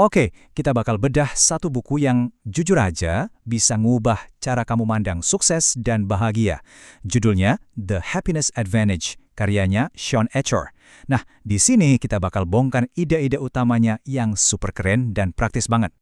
Oke, kita bakal bedah satu buku yang jujur aja bisa ngubah cara kamu mandang sukses dan bahagia. Judulnya The Happiness Advantage, karyanya Sean Etcher. Nah, di sini kita bakal bongkar ide-ide utamanya yang super keren dan praktis banget.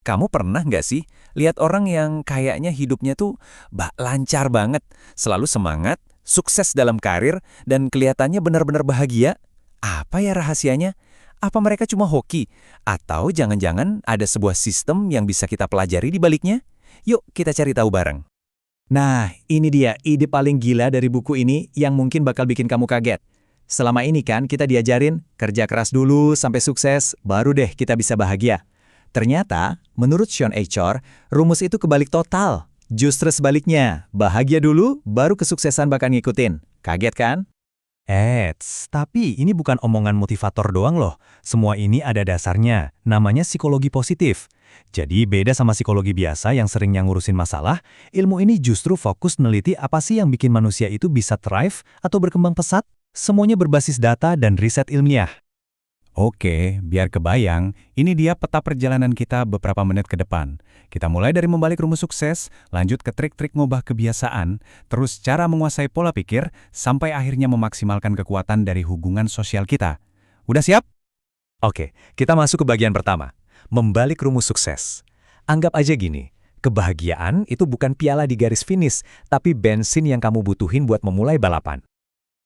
Kamu pernah nggak sih lihat orang yang kayaknya hidupnya tuh lancar banget, selalu semangat, sukses dalam karir, dan kelihatannya benar-benar bahagia? Apa ya rahasianya? Apa mereka cuma hoki? Atau jangan-jangan ada sebuah sistem yang bisa kita pelajari di baliknya? Yuk kita cari tahu bareng. Nah, ini dia ide paling gila dari buku ini yang mungkin bakal bikin kamu kaget. Selama ini kan kita diajarin kerja keras dulu sampai sukses, baru deh kita bisa bahagia. Ternyata, menurut Sean Achor, rumus itu kebalik total. Justru sebaliknya, bahagia dulu, baru kesuksesan bakal ngikutin. Kaget kan? Tapi ini bukan omongan motivator doang loh. Semua ini ada dasarnya, namanya psikologi positif. Jadi beda sama psikologi biasa yang seringnya ngurusin masalah, ilmu ini justru fokus neliti apa sih yang bikin manusia itu bisa thrive atau berkembang pesat. Semuanya berbasis data dan riset ilmiah. Oke, biar kebayang, ini dia peta perjalanan kita beberapa menit ke depan. Kita mulai dari membalik rumus sukses, lanjut ke trik-trik ngubah kebiasaan, terus cara menguasai pola pikir, sampai akhirnya memaksimalkan kekuatan dari hubungan sosial kita. Udah siap? Oke, kita masuk ke bagian pertama. Membalik rumus sukses. Anggap aja gini, kebahagiaan itu bukan piala di garis finish, tapi bensin yang kamu butuhin buat memulai balapan.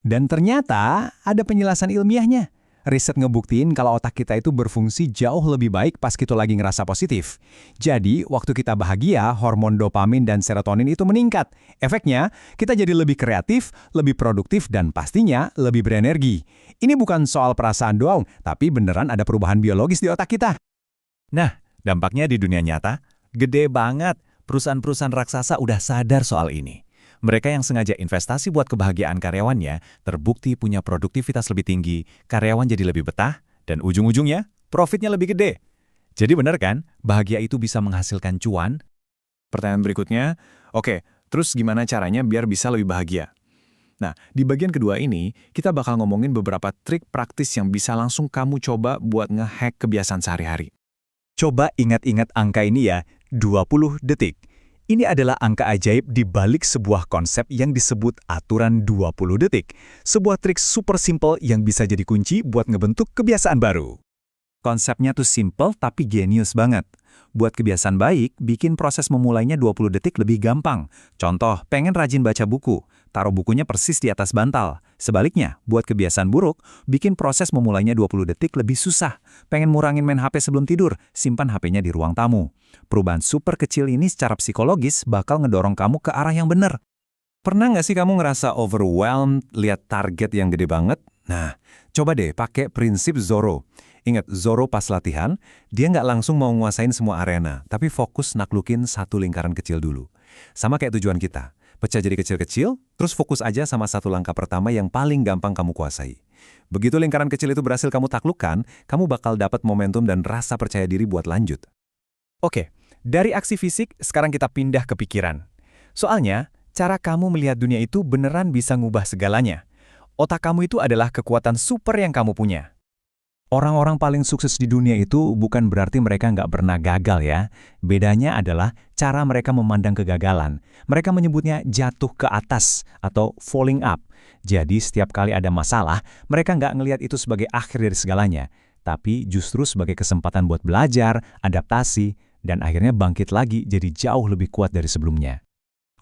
Dan ternyata ada penjelasan ilmiahnya. Riset ngebuktiin kalau otak kita itu berfungsi jauh lebih baik pas kita lagi ngerasa positif. Jadi, waktu kita bahagia, hormon dopamin dan serotonin itu meningkat. Efeknya, kita jadi lebih kreatif, lebih produktif, dan pastinya lebih berenergi. Ini bukan soal perasaan doang, tapi beneran ada perubahan biologis di otak kita. Nah, dampaknya di dunia nyata, gede banget. Perusahaan-perusahaan raksasa udah sadar soal ini. Mereka yang sengaja investasi buat kebahagiaan karyawannya, terbukti punya produktivitas lebih tinggi, karyawan jadi lebih betah, dan ujung-ujungnya, profitnya lebih gede. Jadi benar kan, bahagia itu bisa menghasilkan cuan? Pertanyaan berikutnya, oke, terus gimana caranya biar bisa lebih bahagia? Nah, di bagian kedua ini, kita bakal ngomongin beberapa trik praktis yang bisa langsung kamu coba buat nge-hack kebiasaan sehari-hari. Coba ingat-ingat angka ini ya, 20 detik. Ini adalah angka ajaib di balik sebuah konsep yang disebut aturan 20 detik. Sebuah trik super simple yang bisa jadi kunci buat ngebentuk kebiasaan baru. Konsepnya tuh simple tapi genius banget. Buat kebiasaan baik, bikin proses memulainya 20 detik lebih gampang. Contoh, pengen rajin baca buku, taruh bukunya persis di atas bantal. Sebaliknya, buat kebiasaan buruk, bikin proses memulainya 20 detik lebih susah. Pengen ngurangin main HP sebelum tidur, simpan HP-nya di ruang tamu. Perubahan super kecil ini secara psikologis bakal ngedorong kamu ke arah yang benar. Pernah nggak sih kamu ngerasa overwhelmed, lihat target yang gede banget? Nah, coba deh pakai prinsip Zorro. Ingat, Zorro pas latihan, dia nggak langsung mau nguasain semua arena, tapi fokus naklukin satu lingkaran kecil dulu. Sama kayak tujuan kita, pecah jadi kecil-kecil, terus fokus aja sama satu langkah pertama yang paling gampang kamu kuasai. Begitu lingkaran kecil itu berhasil kamu taklukkan, kamu bakal dapat momentum dan rasa percaya diri buat lanjut. Oke, dari aksi fisik, sekarang kita pindah ke pikiran. Soalnya, cara kamu melihat dunia itu beneran bisa ngubah segalanya. Otak kamu itu adalah kekuatan super yang kamu punya. Orang-orang paling sukses di dunia itu bukan berarti mereka nggak pernah gagal ya. Bedanya adalah cara mereka memandang kegagalan. Mereka menyebutnya jatuh ke atas atau falling up. Jadi setiap kali ada masalah, mereka nggak ngelihat itu sebagai akhir dari segalanya, tapi justru sebagai kesempatan buat belajar, adaptasi, dan akhirnya bangkit lagi jadi jauh lebih kuat dari sebelumnya.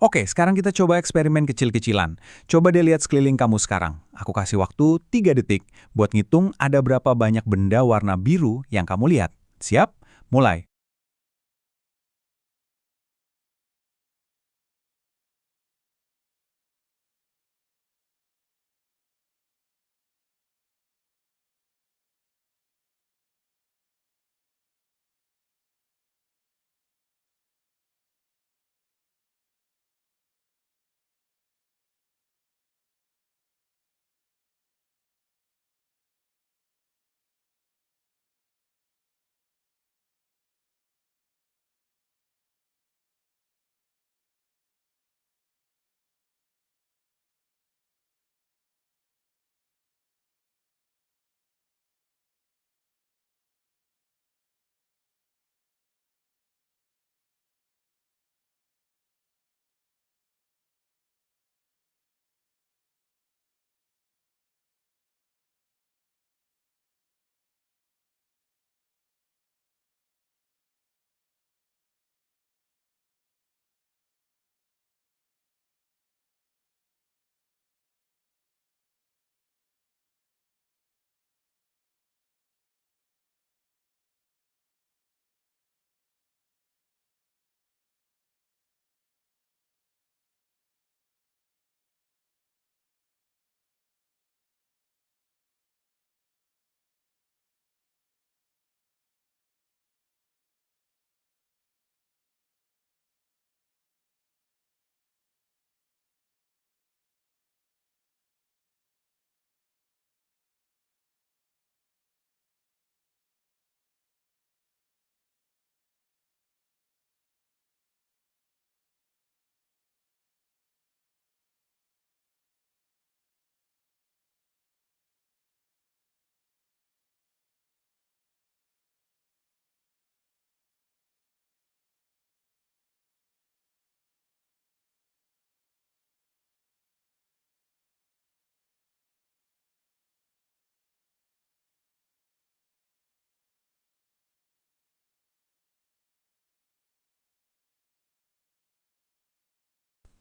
Oke, sekarang kita coba eksperimen kecil-kecilan. Coba deh lihat sekeliling kamu sekarang. Aku kasih waktu 3 detik buat ngitung ada berapa banyak benda warna biru yang kamu lihat. Siap? Mulai.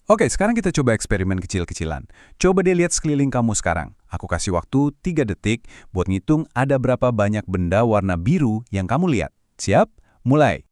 Oke, sekarang kita coba eksperimen kecil-kecilan. Coba deh lihat sekeliling kamu sekarang. Aku kasih waktu 3 detik buat ngitung ada berapa banyak benda warna biru yang kamu lihat. Siap? Mulai.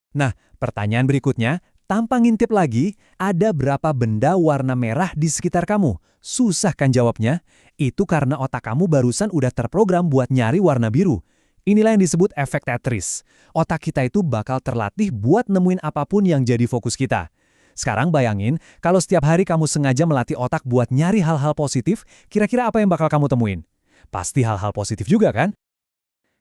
Nah, pertanyaan berikutnya, tanpa ngintip lagi, ada berapa benda warna merah di sekitar kamu? Susah kan jawabnya? Itu karena otak kamu barusan udah terprogram buat nyari warna biru. Inilah yang disebut efek Tetris. Otak kita itu bakal terlatih buat nemuin apapun yang jadi fokus kita. Sekarang bayangin, kalau setiap hari kamu sengaja melatih otak buat nyari hal-hal positif, kira-kira apa yang bakal kamu temuin? Pasti hal-hal positif juga kan?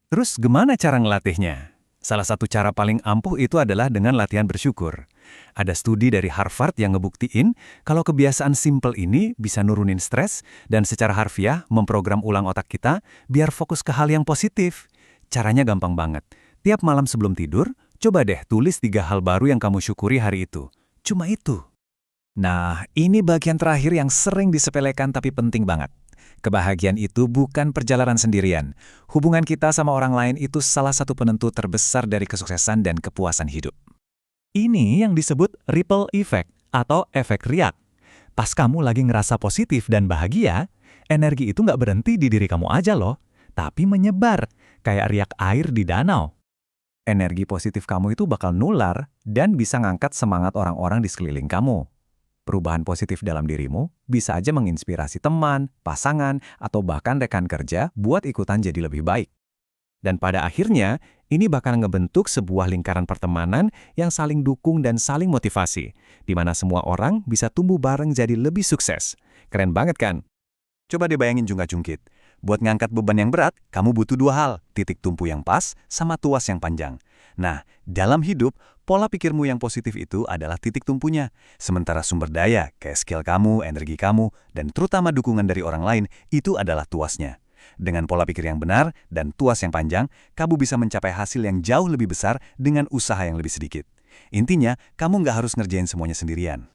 Terus gimana cara ngelatihnya? Salah satu cara paling ampuh itu adalah dengan latihan bersyukur. Ada studi dari Harvard yang ngebuktiin kalau kebiasaan simple ini bisa nurunin stres dan secara harfiah memprogram ulang otak kita biar fokus ke hal yang positif. Caranya gampang banget. Tiap malam sebelum tidur, coba deh tulis 3 hal baru yang kamu syukuri hari itu. Cuma itu. Nah, ini bagian terakhir yang sering disepelekan tapi penting banget. Kebahagiaan itu bukan perjalanan sendirian. Hubungan kita sama orang lain itu salah satu penentu terbesar dari kesuksesan dan kepuasan hidup. Ini yang disebut ripple effect atau efek riak. Pas kamu lagi ngerasa positif dan bahagia, energi itu nggak berhenti di diri kamu aja loh, tapi menyebar, kayak riak air di danau. Energi positif kamu itu bakal nular dan bisa ngangkat semangat orang-orang di sekeliling kamu. Perubahan positif dalam dirimu bisa aja menginspirasi teman, pasangan, atau bahkan rekan kerja buat ikutan jadi lebih baik. Dan pada akhirnya, ini bakal ngebentuk sebuah lingkaran pertemanan yang saling dukung dan saling motivasi, di mana semua orang bisa tumbuh bareng jadi lebih sukses. Keren banget kan? Coba deh bayangin jungkit-jungkit. Buat ngangkat beban yang berat, kamu butuh 2 hal, titik tumpu yang pas sama tuas yang panjang. Nah, dalam hidup, pola pikirmu yang positif itu adalah titik tumpunya. Sementara sumber daya, kayak skill kamu, energi kamu, dan terutama dukungan dari orang lain, itu adalah tuasnya. Dengan pola pikir yang benar dan tuas yang panjang, kamu bisa mencapai hasil yang jauh lebih besar dengan usaha yang lebih sedikit. Intinya, kamu nggak harus ngerjain semuanya sendirian.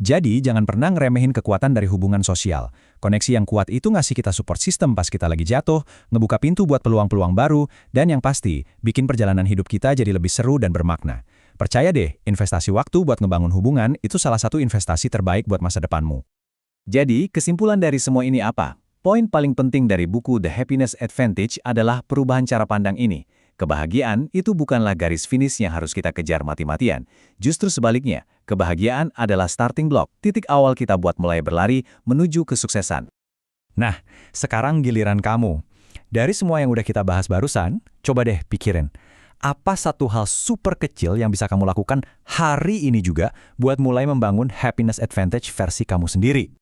Jadi, jangan pernah ngeremehin kekuatan dari hubungan sosial. Koneksi yang kuat itu ngasih kita support system pas kita lagi jatuh, ngebuka pintu buat peluang-peluang baru, dan yang pasti, bikin perjalanan hidup kita jadi lebih seru dan bermakna. Percaya deh, investasi waktu buat ngebangun hubungan itu salah satu investasi terbaik buat masa depanmu. Jadi, kesimpulan dari semua ini apa? Poin paling penting dari buku The Happiness Advantage adalah perubahan cara pandang ini. Kebahagiaan itu bukanlah garis finish yang harus kita kejar mati-matian. Justru sebaliknya, kebahagiaan adalah starting block, titik awal kita buat mulai berlari menuju kesuksesan. Nah, sekarang giliran kamu. Dari semua yang udah kita bahas barusan, coba deh pikirin. Apa satu hal super kecil yang bisa kamu lakukan hari ini juga buat mulai membangun happiness advantage versi kamu sendiri?